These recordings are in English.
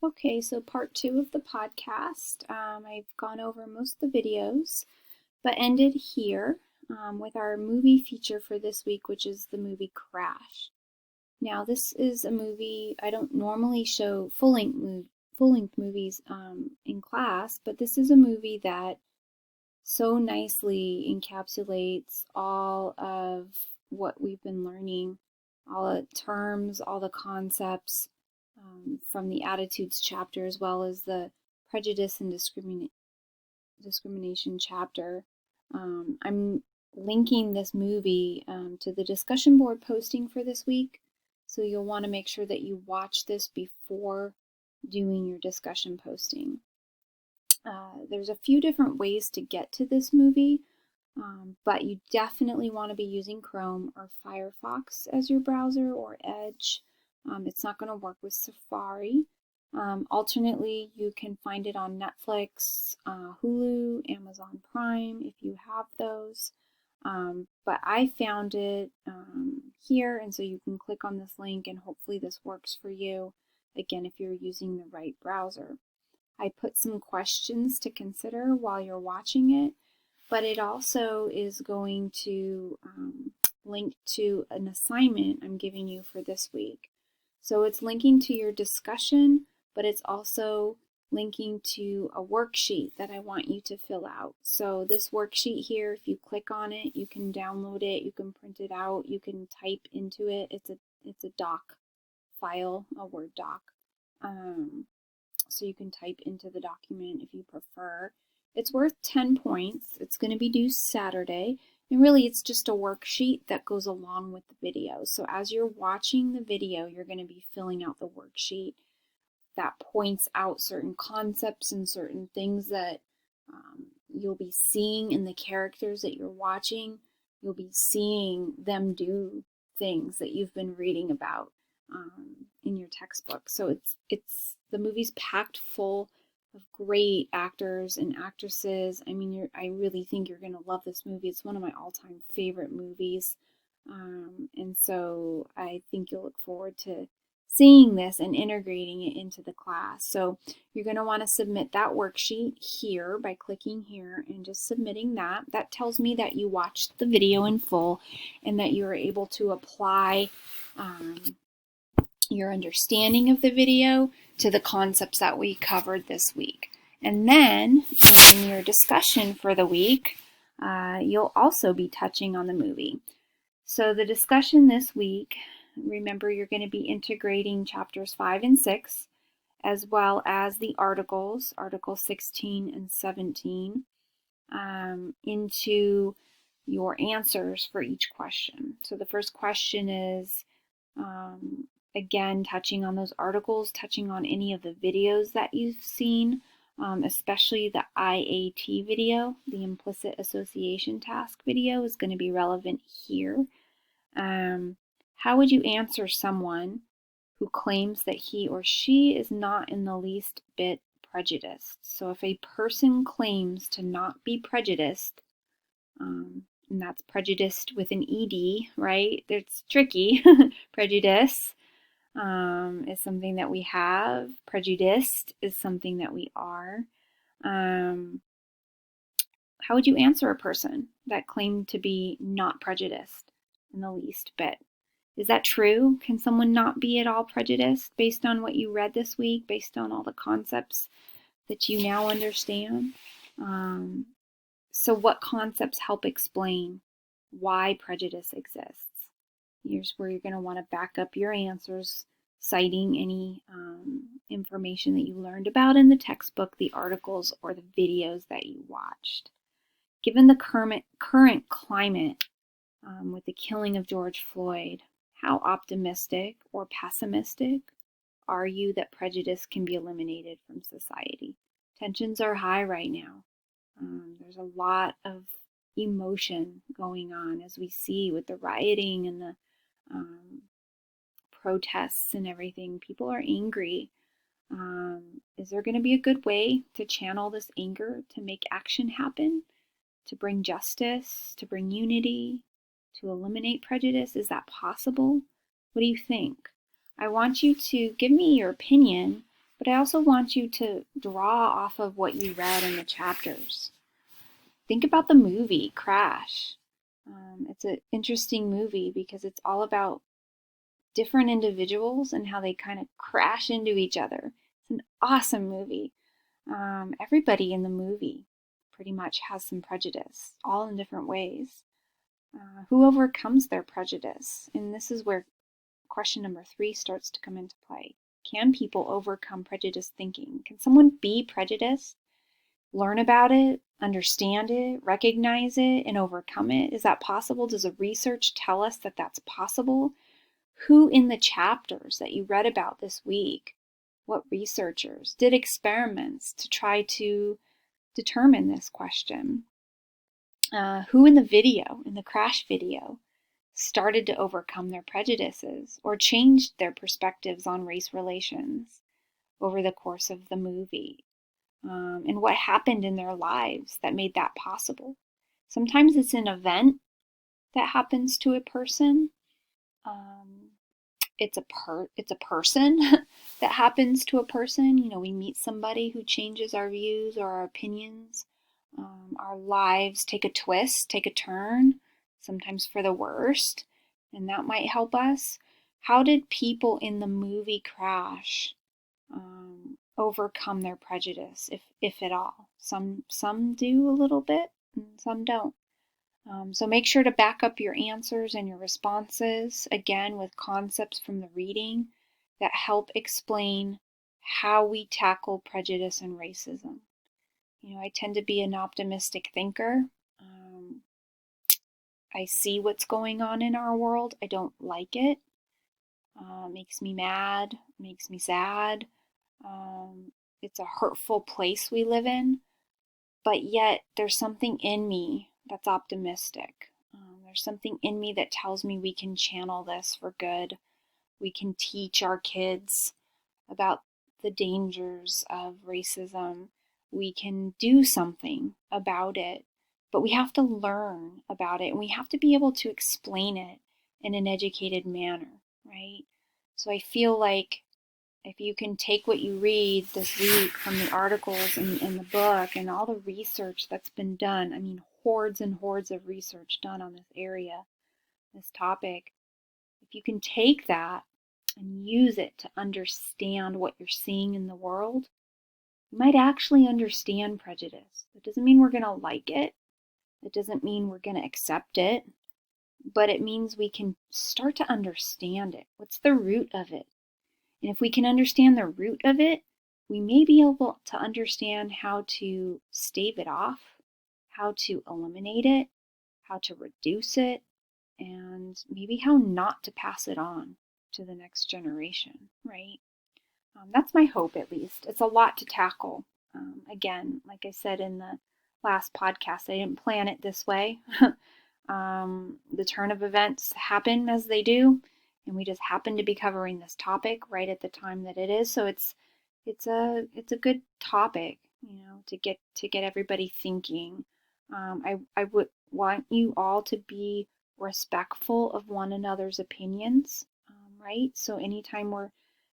Okay, so part two of the podcast. I've gone over most of the videos, but ended here with our movie feature for this week, which is the movie Crash. Now, this is a movie I don't normally show full length movies in class, but this is a movie that so nicely encapsulates all of what we've been learning, all the terms, all the concepts from the attitudes chapter, as well as the prejudice and discrimination chapter. I'm linking this movie to the discussion board posting for this week, so you'll want to make sure that you watch this before doing your discussion posting. There's a few different ways to get to this movie, but you definitely want to be using Chrome or Firefox as your browser or Edge. It's not going to work with Safari. Alternately, you can find it on Netflix, Hulu, Amazon Prime if you have those. But I found it here, and so you can click on this link and hopefully this works for you, again, if you're using the right browser. I put some questions to consider while you're watching it, but it also is going to link to an assignment I'm giving you for this week. So it's linking to your discussion, but it's also linking to a worksheet that I want you to fill out. So this worksheet here, if you click on it, you can download it, you can print it out, you can type into it. It's a doc file, a Word doc. So you can type into the document if you prefer. It's worth 10 points. It's going to be due Saturday. And really, it's just a worksheet that goes along with the video. So as you're watching the video, you're going to be filling out the worksheet that points out certain concepts and certain things that you'll be seeing in the characters that you're watching. You'll be seeing them do things that you've been reading about in your textbook. So it's the movie's packed full of great actors and actresses. I mean, I really think you're going to love this movie. It's one of my all-time favorite movies. And so I think you'll look forward to seeing this and integrating it into the class. So you're going to want to submit that worksheet here by clicking here and just submitting that. That tells me that you watched the video in full and that you were able to apply your understanding of the video to the concepts that we covered this week. And then in your discussion for the week, you'll also be touching on the movie. So the discussion this week, remember you're going to be integrating chapters 5 and 6, as well as the articles, Article 16 and 17, into your answers for each question. So the first question is, again, touching on those articles, touching on any of the videos that you've seen, especially the IAT video, the implicit association task video is going to be relevant here. How would you answer someone who claims that he or she is not in the least bit prejudiced? So if a person claims to not be prejudiced, and that's prejudiced with an ED, right? It's tricky. Prejudice is something that we have. Prejudiced is something that we are. How would you answer a person that claimed to be not prejudiced in the least bit? Is that true? Can someone not be at all prejudiced based on what you read this week, based on all the concepts that you now understand? So what concepts help explain why prejudice exists? Here's where you're going to want to back up your answers, citing any information that you learned about in the textbook, the articles, or the videos that you watched. Given the current climate with the killing of George Floyd, how optimistic or pessimistic are you that prejudice can be eliminated from society? Tensions are high right now. There's a lot of emotion going on, as we see with the rioting and the protests and everything. People are angry. Is there going to be a good way to channel this anger to make action happen, to bring justice, to bring unity, to eliminate prejudice? Is that possible? What do you think? I want you to give me your opinion, But I also want you to draw off of what you read in the chapters. Think about the movie Crash. It's an interesting movie because it's all about different individuals and how they kind of crash into each other. It's an awesome movie. Everybody in the movie pretty much has some prejudice, all in different ways. Who overcomes their prejudice? And this is where question number 3 starts to come into play. Can people overcome prejudiced thinking? Can someone be prejudiced, learn about it, understand it, recognize it, and overcome it? Is that possible? Does the research tell us that that's possible? Who in the chapters that you read about this week, what researchers did experiments to try to determine this question? Who in the video, in the Crash video, started to overcome their prejudices or changed their perspectives on race relations over the course of the movie? And what happened in their lives that made that possible? Sometimes it's an event that happens to a person. It's a person that happens to a person. You know, we meet somebody who changes our views or our opinions. Our lives take a twist, take a turn, sometimes for the worst, and that might help us. How did people in the movie Crash overcome their prejudice, if at all? Some do a little bit, and some don't. So make sure to back up your answers and your responses, again, with concepts from the reading that help explain how we tackle prejudice and racism. You know, I tend to be an optimistic thinker. I see what's going on in our world. I don't like it. Makes me mad, makes me sad. It's a hurtful place we live in, but yet there's something in me that's optimistic. There's something in me that tells me we can channel this for good. We can teach our kids about the dangers of racism. We can do something about it, but we have to learn about it, and we have to be able to explain it in an educated manner, right? So I feel like if you can take what you read this week from the articles in the book and all the research that's been done, I mean, hordes and hordes of research done on this area, this topic, if you can take that and use it to understand what you're seeing in the world, you might actually understand prejudice. It doesn't mean we're going to like it. It doesn't mean we're going to accept it, but it means we can start to understand it. What's the root of it? And if we can understand the root of it, we may be able to understand how to stave it off, how to eliminate it, how to reduce it, and maybe how not to pass it on to the next generation, right? That's my hope, at least. It's a lot to tackle. Again, like I said in the last podcast, I didn't plan it this way. The turn of events happen as they do, and we just happen to be covering this topic right at the time that it is. So it's a good topic, you know, to get everybody thinking. I would want you all to be respectful of one another's opinions, right? So anytime we're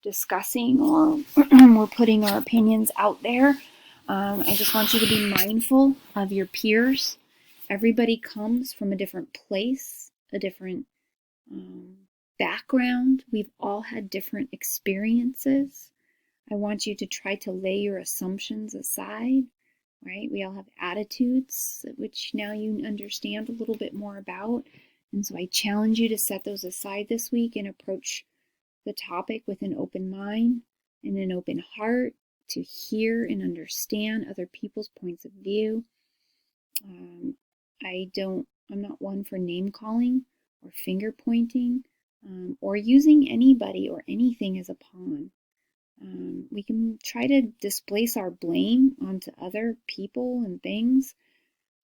discussing or we're putting our opinions out there, I just want you to be mindful of your peers. Everybody comes from a different place, a different background. We've all had different experiences. I want you to try to lay your assumptions aside, right? We all have attitudes, which now you understand a little bit more about. And so I challenge you to set those aside this week and approach the topic with an open mind and an open heart to hear and understand other people's points of view. I'm not one for name calling or finger pointing or using anybody or anything as a pawn. We can try to displace our blame onto other people and things,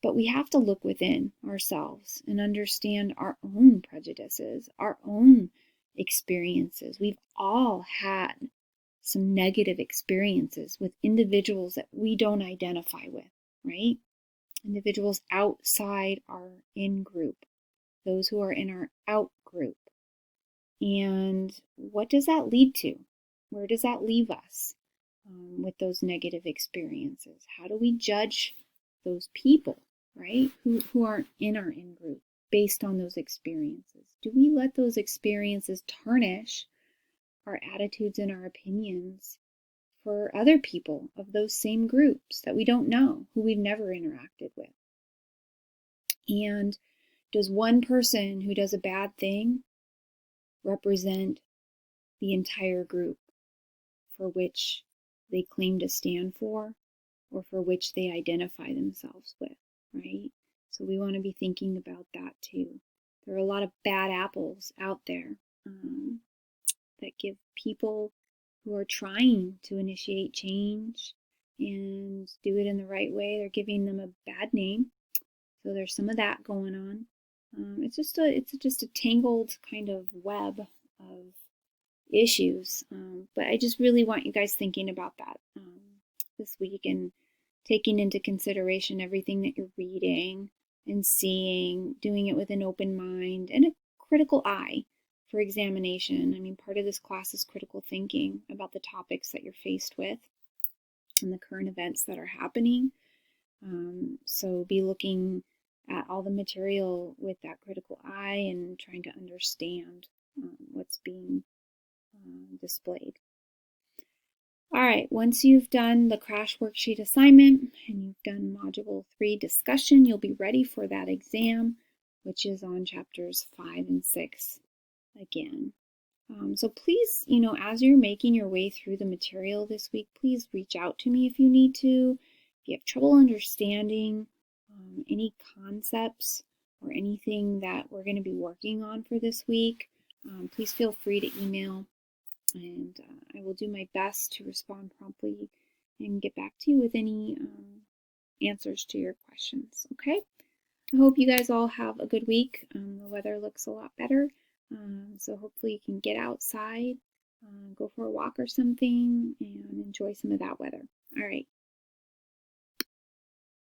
but we have to look within ourselves and understand our own prejudices, our own experiences. We've all had some negative experiences with individuals that we don't identify with, right? Individuals outside our in group, those who are in our out group. And what does that lead to? Where does that leave us? with those negative experiences? How do we judge those people, right, who aren't in our in-group based on those experiences? Do we let those experiences tarnish our attitudes and our opinions for other people of those same groups that we don't know, who we've never interacted with? And does one person who does a bad thing represent the entire group for which they claim to stand for or for which they identify themselves with, right? So we want to be thinking about that too. There are a lot of bad apples out there that give people who are trying to initiate change and do it in the right way, they're giving them a bad name. So there's some of that going on. It's just a tangled kind of web of issues. But I just really want you guys thinking about that this week and taking into consideration everything that you're reading and seeing, doing it with an open mind and a critical eye for examination. I mean, part of this class is critical thinking about the topics that you're faced with and the current events that are happening. So be looking at all the material with that critical eye and trying to understand what's being displayed. All right, once you've done the crash worksheet assignment and you've done module 3 discussion, you'll be ready for that exam, which is on chapters 5 and 6 again. So please, as you're making your way through the material this week, please reach out to me if you need to. If you have trouble understanding any concepts or anything that we're going to be working on for this week, please feel free to email, and I will do my best to respond promptly and get back to you with any answers to your questions, okay? I hope you guys all have a good week. The weather looks a lot better, so hopefully you can get outside, go for a walk or something, and enjoy some of that weather. All right,